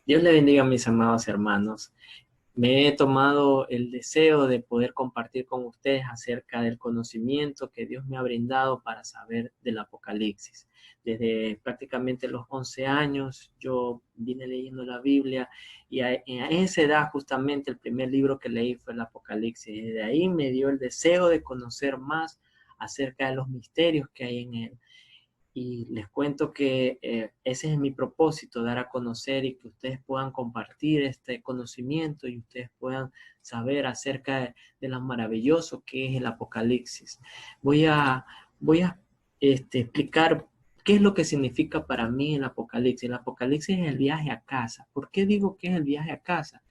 Dios le bendiga a mis amados hermanos. Me he tomado el deseo de poder compartir con ustedes acerca del conocimiento que Dios me ha brindado para saber del Apocalipsis. Desde prácticamente los 11 años yo vine leyendo la Biblia y a esa edad justamente el primer libro que leí fue el Apocalipsis. Y de ahí me dio el deseo de conocer más acerca de los misterios que hay en él. Y les cuento que ese es mi propósito, dar a conocer y que ustedes puedan compartir este conocimiento y ustedes puedan saber acerca de lo maravilloso que es el Apocalipsis. Voy a, voy a explicar qué es lo que significa para mí el Apocalipsis. El Apocalipsis es el viaje a casa. ¿Por qué digo que es el viaje a casa?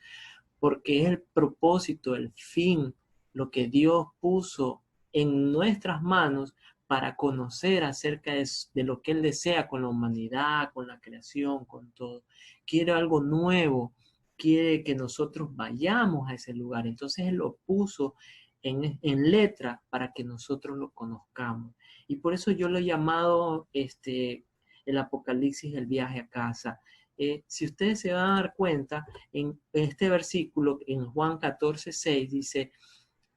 Porque es el propósito, el fin, lo que Dios puso en nuestras manos para conocer acerca de lo que Él desea con la humanidad, con la creación, con todo. Quiere algo nuevo, quiere que nosotros vayamos a ese lugar. Entonces Él lo puso en letra para que nosotros lo conozcamos. Y por eso yo lo he llamado el Apocalipsis, el viaje a casa. Si ustedes se van a dar cuenta, en este versículo, en Juan 14:6, dice,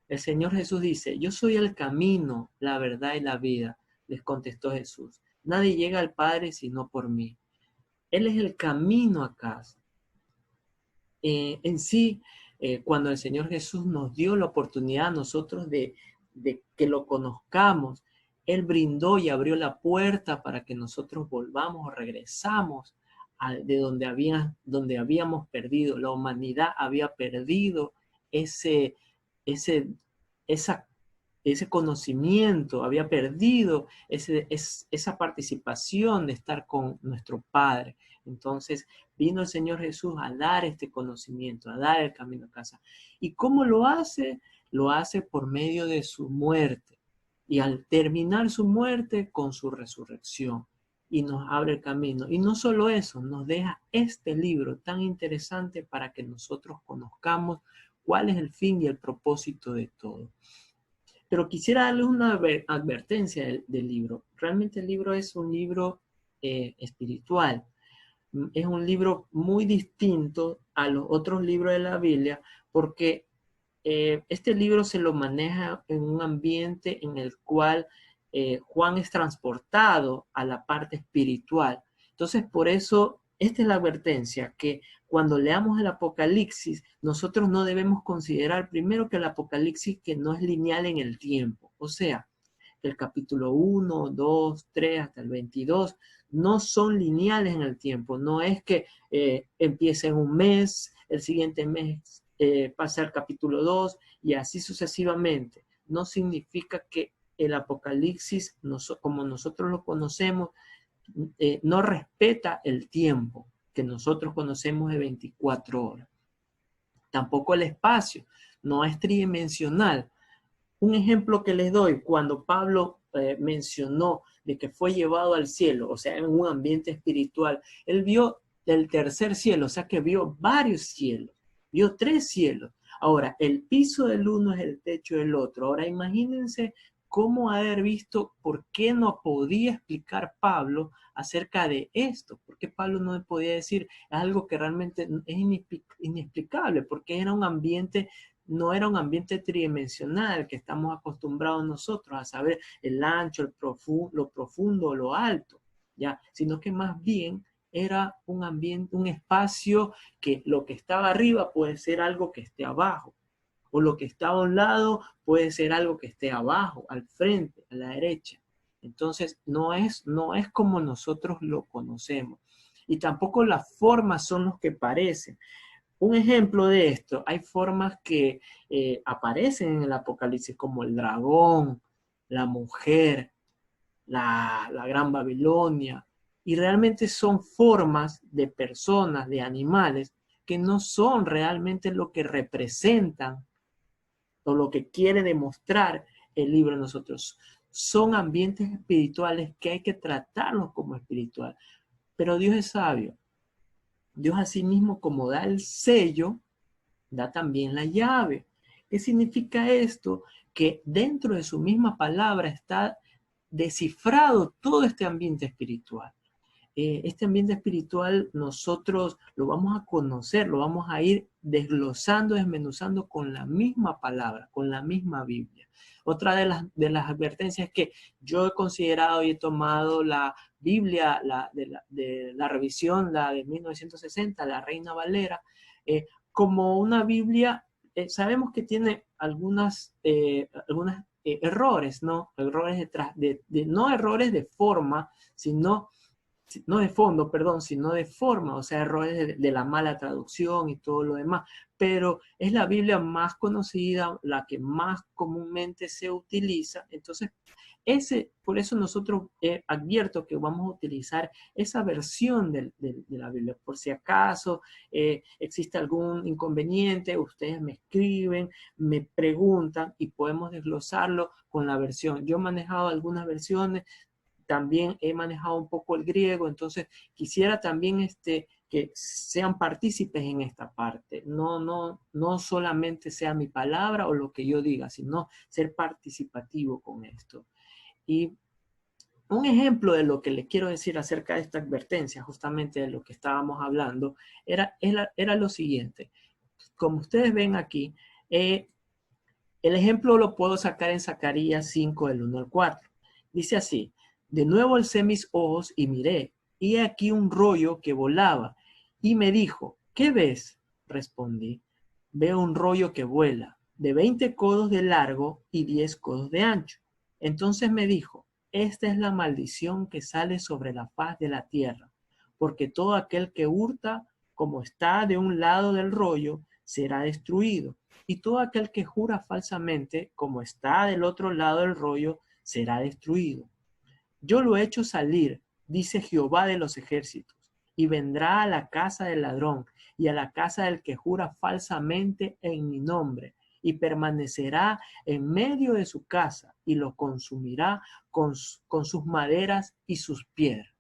el Señor Jesús dice, yo soy el camino, la verdad y la vida, les contestó Jesús. Nadie llega al Padre sino por mí. Él es el camino a casa. En sí, cuando el Señor Jesús nos dio la oportunidad a nosotros de que lo conozcamos, Él brindó y abrió la puerta para que nosotros volvamos o regresamos de donde habíamos perdido. La humanidad había perdido ese, ese, esa, ese conocimiento, había perdido esa participación de estar con nuestro Padre. Entonces, vino el Señor Jesús a dar este conocimiento, a dar el camino a casa. ¿Y cómo lo hace? Lo hace por medio de su muerte. Y al terminar su muerte, con su resurrección. Y nos abre el camino. Y no solo eso, nos deja este libro tan interesante para que nosotros conozcamos cuál es el fin y el propósito de todo. Pero quisiera darles una advertencia del libro. Realmente el libro es un libro espiritual. Es un libro muy distinto a los otros libros de la Biblia porque este libro se lo maneja en un ambiente en el cual Juan es transportado a la parte espiritual. Entonces, por eso, esta es la advertencia, que cuando leamos el Apocalipsis, nosotros no debemos considerar primero que el Apocalipsis que no es lineal en el tiempo. O sea, el capítulo 1, 2, 3 hasta el 22 no son lineales en el tiempo. No es que empiece en un mes, el siguiente mes pasa al capítulo 2 y así sucesivamente. No significa que el Apocalipsis, como nosotros lo conocemos, no respeta el tiempo que nosotros conocemos de 24 horas. Tampoco el espacio, no es tridimensional. Un ejemplo que les doy, cuando Pablo mencionó de que fue llevado al cielo, o sea, en un ambiente espiritual, él vio el tercer cielo, o sea que vio varios cielos, vio 3 cielos. Ahora, el piso del uno es el techo del otro. Ahora, imagínense cómo haber visto por qué no podía explicar Pablo acerca de esto, porque Pablo no podía decir algo que realmente es inexplicable, porque era un ambiente, no era un ambiente tridimensional que estamos acostumbrados nosotros a saber el ancho, lo profundo, lo alto, ya, sino que más bien era un ambiente, un espacio que lo que estaba arriba puede ser algo que esté abajo, o lo que está a un lado puede ser algo que esté abajo, al frente, a la derecha. Entonces, no es como nosotros lo conocemos. Y tampoco las formas son los que parecen. Un ejemplo de esto, hay formas que aparecen en el Apocalipsis como el dragón, la mujer, la gran Babilonia, y realmente son formas de personas, de animales, que no son realmente lo que representan o lo que quiere demostrar el libro de nosotros. Son ambientes espirituales que hay que tratarlos como espiritual. Pero Dios es sabio. Dios asimismo, como da el sello, da también la llave. ¿Qué significa esto? Que dentro de su misma palabra está descifrado todo este ambiente espiritual. este ambiente espiritual nosotros lo vamos a conocer, lo vamos a ir desglosando, desmenuzando con la misma palabra, con la misma Biblia. Otra de las advertencias es que yo he considerado y he tomado la Biblia de la revisión, la de 1960, la Reina Valera, como una Biblia. Sabemos que tiene algunos errores, ¿no? Errores no errores de forma, sino no de fondo, perdón, sino de forma, o sea, errores de la mala traducción y todo lo demás, pero es la Biblia más conocida, la que más comúnmente se utiliza. Entonces, por eso nosotros advierto que vamos a utilizar esa versión de la Biblia. Por si acaso existe algún inconveniente, ustedes me escriben, me preguntan y podemos desglosarlo con la versión. Yo he manejado algunas versiones, también he manejado un poco el griego, entonces quisiera también que sean partícipes en esta parte. No solamente sea mi palabra o lo que yo diga, sino ser participativo con esto. Y un ejemplo de lo que le quiero decir acerca de esta advertencia, justamente de lo que estábamos hablando, era lo siguiente. Como ustedes ven aquí, el ejemplo lo puedo sacar en Zacarías 5, del 1 al 4. Dice así: de nuevo alcé mis ojos y miré, y he aquí un rollo que volaba, y me dijo, ¿qué ves? Respondí, veo un rollo que vuela, de 20 codos de largo y 10 codos de ancho. Entonces me dijo, esta es la maldición que sale sobre la faz de la tierra, porque todo aquel que hurta, como está de un lado del rollo, será destruido, y todo aquel que jura falsamente, como está del otro lado del rollo, será destruido. Yo lo he hecho salir, dice Jehová de los ejércitos, y vendrá a la casa del ladrón y a la casa del que jura falsamente en mi nombre, y permanecerá en medio de su casa, y lo consumirá con sus maderas y sus piedras.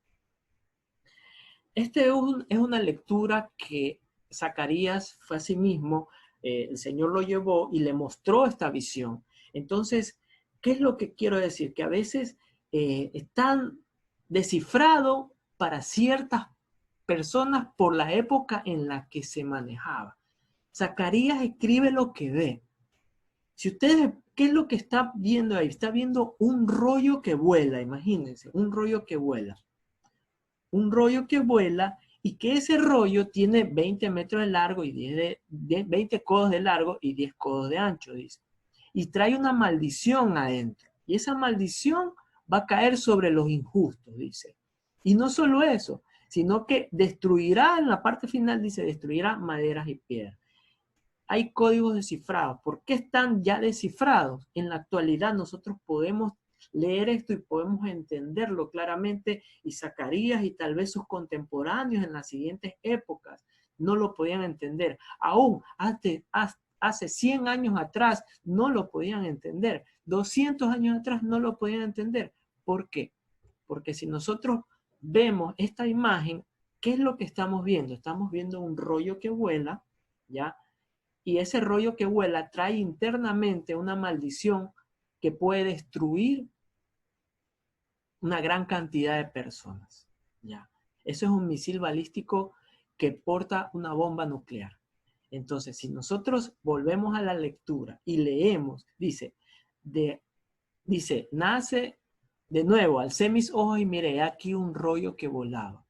Es una lectura que Zacarías fue a sí mismo, el Señor lo llevó y le mostró esta visión. Entonces, ¿qué es lo que quiero decir? Que a veces están descifrados para ciertas personas por la época en la que se manejaba. Zacarías escribe lo que ve. Si ustedes, ¿qué es lo que está viendo ahí? Está viendo un rollo que vuela, imagínense, un rollo que vuela. Un rollo que vuela y que ese rollo tiene 20 metros de largo y 20 codos de largo y 10 codos de ancho, dice. Y trae una maldición adentro. Y esa maldición va a caer sobre los injustos, dice. Y no solo eso, sino que destruirá, en la parte final dice, destruirá maderas y piedras. Hay códigos descifrados. ¿Por qué están ya descifrados? En la actualidad nosotros podemos leer esto y podemos entenderlo claramente, y Zacarías y tal vez sus contemporáneos en las siguientes épocas no lo podían entender. Aún hace 100 años atrás no lo podían entender. 200 años atrás no lo podían entender. ¿Por qué? Porque si nosotros vemos esta imagen, ¿qué es lo que estamos viendo? Estamos viendo un rollo que vuela, ¿ya? Y ese rollo que vuela trae internamente una maldición que puede destruir una gran cantidad de personas. ¿Ya? Eso es un misil balístico que porta una bomba nuclear. Entonces, si nosotros volvemos a la lectura y leemos, dice, nace de nuevo, alcé mis ojos y miré aquí un rollo que volaba.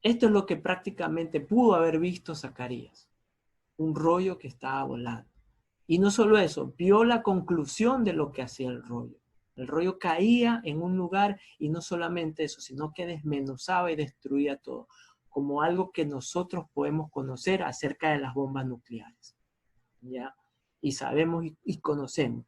Esto es lo que prácticamente pudo haber visto Zacarías. Un rollo que estaba volando. Y no solo eso, vio la conclusión de lo que hacía el rollo. El rollo caía en un lugar y no solamente eso, sino que desmenuzaba y destruía todo, como algo que nosotros podemos conocer acerca de las bombas nucleares. ¿Ya? Y sabemos y conocemos.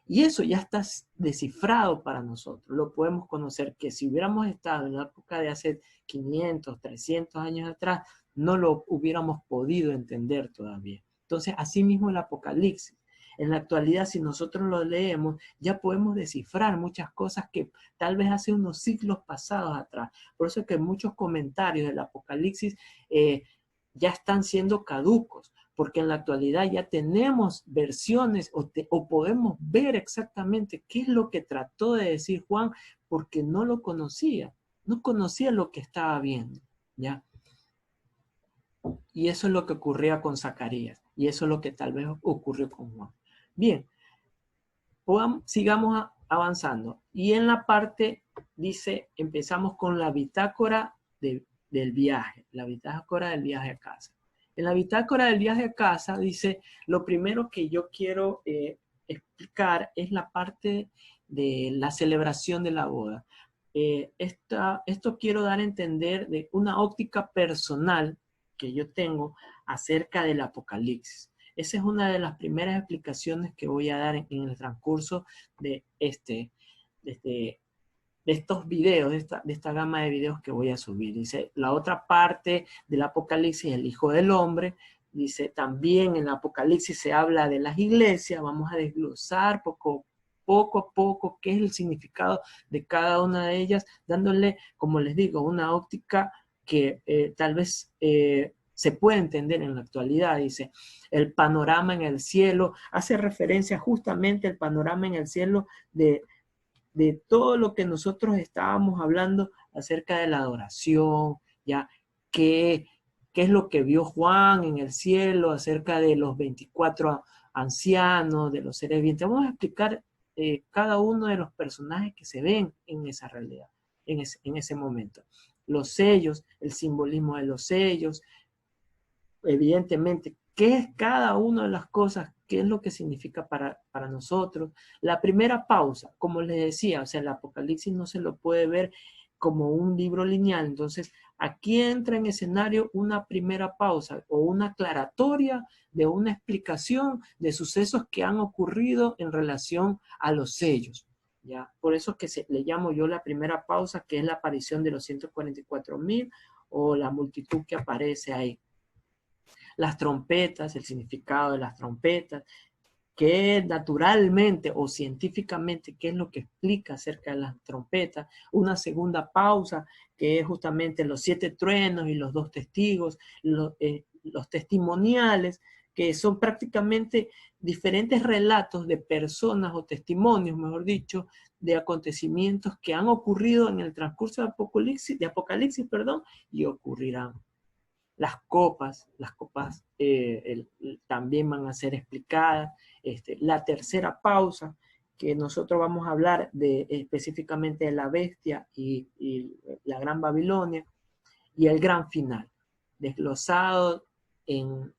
Y eso ya está descifrado para nosotros. Lo podemos conocer, que si hubiéramos estado en la época de hace 500, 300 años atrás, no lo hubiéramos podido entender todavía. Entonces, así mismo el Apocalipsis. En la actualidad, si nosotros lo leemos, ya podemos descifrar muchas cosas que tal vez hace unos siglos pasados atrás. Por eso es que muchos comentarios del Apocalipsis ya están siendo caducos, porque en la actualidad ya tenemos versiones o podemos ver exactamente qué es lo que trató de decir Juan, porque no lo conocía. no conocía lo que estaba viendo, ¿ya? Y eso es lo que ocurría con Zacarías, y eso es lo que tal vez ocurrió con Juan. Bien, sigamos avanzando. Y en la parte, dice, empezamos con la bitácora del viaje, la bitácora del viaje a casa. En la bitácora del viaje a casa dice, lo primero que yo quiero explicar es la parte de la celebración de la boda. Esto quiero dar a entender de una óptica personal que yo tengo acerca del Apocalipsis. Esa es una de las primeras explicaciones que voy a dar en el transcurso de, de estos videos, de esta gama de videos que voy a subir. Dice, la otra parte del Apocalipsis, el Hijo del Hombre. Dice, también en el Apocalipsis se habla de las iglesias. Vamos a desglosar poco a poco qué es el significado de cada una de ellas, dándole, como les digo, una óptica que tal vez se puede entender en la actualidad. Dice, el panorama en el cielo, hace referencia justamente al panorama en el cielo de todo lo que nosotros estábamos hablando acerca de la adoración, ya, qué es lo que vio Juan en el cielo acerca de los 24 ancianos, de los seres vivientes. Vamos a explicar cada uno de los personajes que se ven en esa realidad, en ese momento. Los sellos, el simbolismo de los sellos, evidentemente, qué es cada una de las cosas, qué es lo que significa para nosotros. La primera pausa, como les decía, o sea, el Apocalipsis no se lo puede ver como un libro lineal. Entonces, aquí entra en escenario una primera pausa o una aclaratoria de una explicación de sucesos que han ocurrido en relación a los sellos. ¿Ya? Por eso es que le llamo yo la primera pausa, que es la aparición de los 144,000 o la multitud que aparece ahí. Las trompetas, el significado de las trompetas, que naturalmente o científicamente, qué es lo que explica acerca de las trompetas. Una segunda pausa, que es justamente los 7 truenos y los 2 testigos, los testimoniales, que son prácticamente diferentes relatos de personas o testimonios, mejor dicho, de acontecimientos que han ocurrido en el transcurso de Apocalipsis, y ocurrirán. Las copas también van a ser explicadas. La tercera pausa, que nosotros vamos a hablar específicamente de la bestia y la Gran Babilonia, y el gran final, desglosado en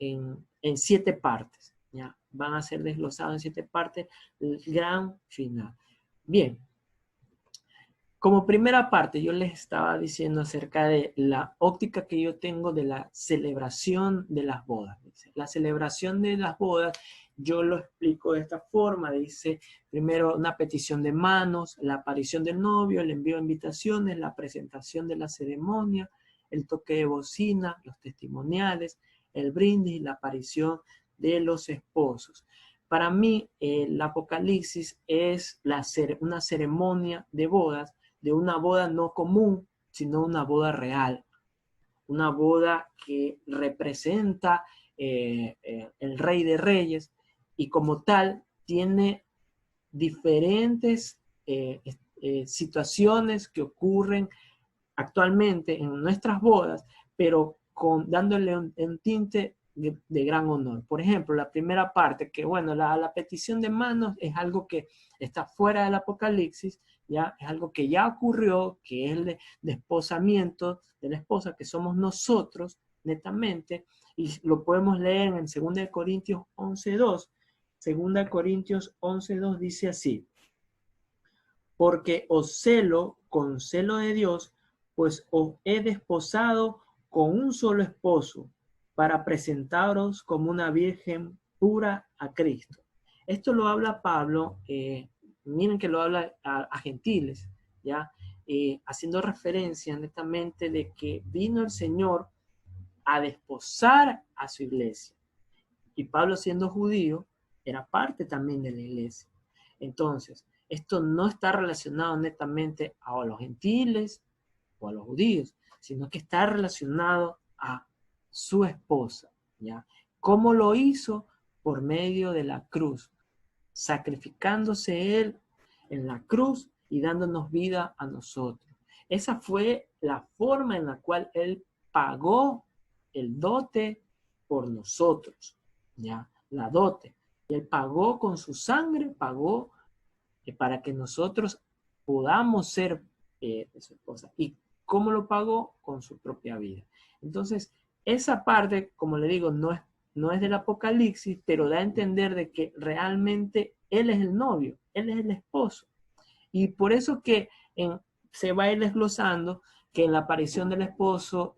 7 partes. ¿Ya? Van a ser desglosados en 7 partes, el gran final. Bien. Como primera parte, yo les estaba diciendo acerca de la óptica que yo tengo de la celebración de las bodas. La celebración de las bodas, yo lo explico de esta forma. Dice, primero una petición de manos, la aparición del novio, el envío de invitaciones, la presentación de la ceremonia, el toque de bocina, los testimoniales, el brindis y la aparición de los esposos. Para mí, el Apocalipsis es una ceremonia de bodas, de una boda no común, sino una boda real. Una boda que representa el Rey de Reyes y como tal tiene diferentes situaciones que ocurren actualmente en nuestras bodas, pero dándole un tinte de gran honor. Por ejemplo, la primera parte, que bueno, la petición de manos es algo que está fuera del Apocalipsis, ya es algo que ya ocurrió, que es el desposamiento de la esposa, que somos nosotros, netamente, y lo podemos leer en 2 Corintios 11:2. 2 Corintios 11:2 dice así: porque os celo con celo de Dios, pues os he desposado con un solo esposo, para presentaros como una virgen pura a Cristo. Esto lo habla Pablo, miren que lo habla a gentiles, ¿ya? Haciendo referencia netamente de que vino el Señor a desposar a su iglesia. Y Pablo, siendo judío, era parte también de la iglesia. Entonces, esto no está relacionado netamente a los gentiles o a los judíos, sino que está relacionado a su esposa, ¿ya? ¿Cómo lo hizo? Por medio de la cruz, sacrificándose él en la cruz y dándonos vida a nosotros. Esa fue la forma en la cual Él pagó el dote por nosotros, ¿ya? La dote. Él pagó con su sangre, pagó para que nosotros podamos ser su esposa. ¿Y cómo lo pagó? Con su propia vida. Entonces, esa parte, como le digo, no es del Apocalipsis, pero da a entender de que realmente Él es el novio, Él es el esposo. Y por eso que se va a ir desglosando que en la aparición del esposo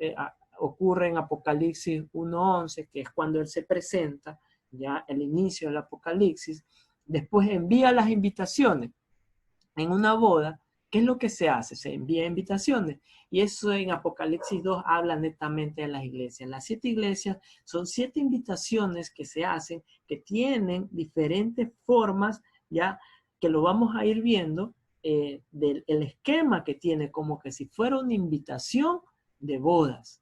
ocurre en Apocalipsis 1:11, que es cuando Él se presenta, ya el inicio del Apocalipsis. Después envía las invitaciones. En una boda, ¿qué es lo que se hace? Se envía invitaciones. Y eso en Apocalipsis 2 habla netamente de las iglesias. Las 7 iglesias son 7 invitaciones que se hacen, que tienen diferentes formas, ya que lo vamos a ir viendo, del esquema que tiene, como que si fuera una invitación de bodas.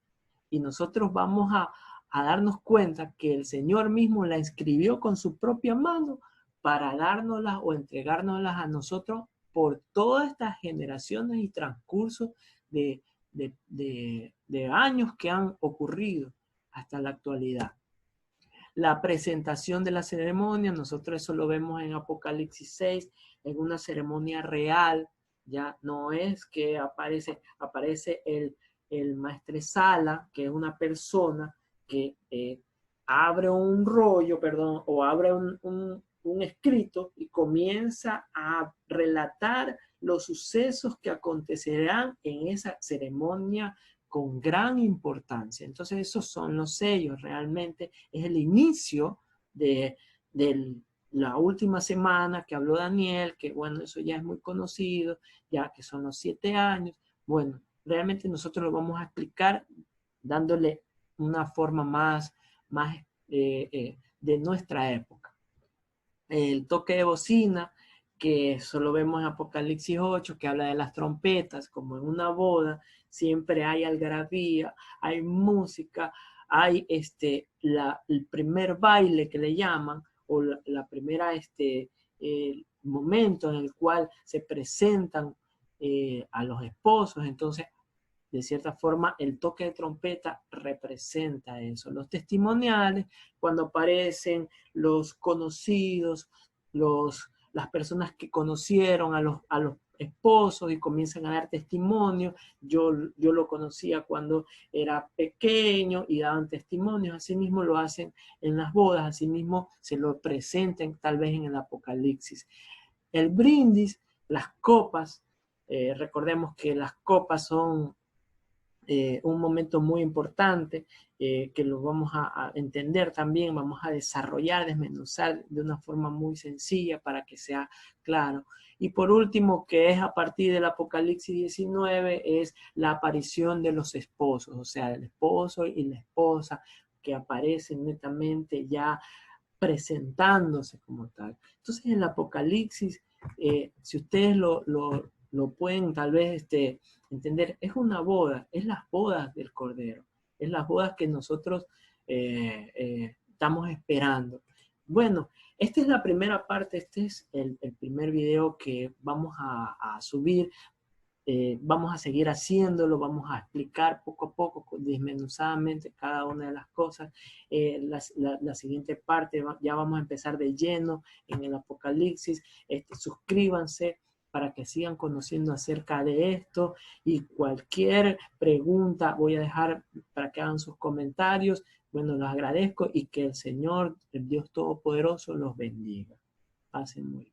Y nosotros vamos a darnos cuenta que el Señor mismo la escribió con su propia mano para dárnoslas o entregárnoslas a nosotros por todas estas generaciones y transcurso de años que han ocurrido hasta la actualidad. La presentación de la ceremonia, nosotros eso lo vemos en Apocalipsis 6, en una ceremonia real, ya no es que aparece el maestresala, que es una persona que abre un rollo, perdón, o abre un escrito y comienza a relatar los sucesos que acontecerán en esa ceremonia con gran importancia. Entonces esos son los sellos, realmente es el inicio de la última semana que habló Daniel, que bueno, eso ya es muy conocido, ya que son los 7 años. Bueno, realmente nosotros lo vamos a explicar dándole una forma más de nuestra época. El toque de bocina, que solo vemos en Apocalipsis 8, que habla de las trompetas, como en una boda, siempre hay algarabía, hay música, hay el primer baile que le llaman, o la primera momento en el cual se presentan a los esposos. Entonces, de cierta forma, el toque de trompeta representa eso. Los testimoniales, cuando aparecen los conocidos, las personas que conocieron a los esposos y comienzan a dar testimonio. Yo lo conocía cuando era pequeño y daban testimonios. Asimismo lo hacen en las bodas, asimismo se lo presentan tal vez en el Apocalipsis. El brindis, las copas, recordemos que las copas son un momento muy importante que lo vamos a entender también, vamos a desarrollar, desmenuzar de una forma muy sencilla para que sea claro. Y por último, que es a partir del Apocalipsis 19, es la aparición de los esposos, o sea, el esposo y la esposa que aparecen netamente ya presentándose como tal. Entonces, el Apocalipsis, si ustedes lo pueden tal vez entender, es una boda, es las bodas del Cordero, es las bodas que nosotros estamos esperando. Bueno, esta es la primera parte, este es el primer video que vamos a subir. Vamos a seguir haciéndolo, vamos a explicar poco a poco, desmenuzadamente cada una de las cosas. La siguiente parte ya vamos a empezar de lleno en el Apocalipsis. Suscríbanse para que sigan conociendo acerca de esto y cualquier pregunta voy a dejar para que hagan sus comentarios. Bueno, los agradezco y que el Señor, el Dios Todopoderoso, los bendiga. Pasen muy bien.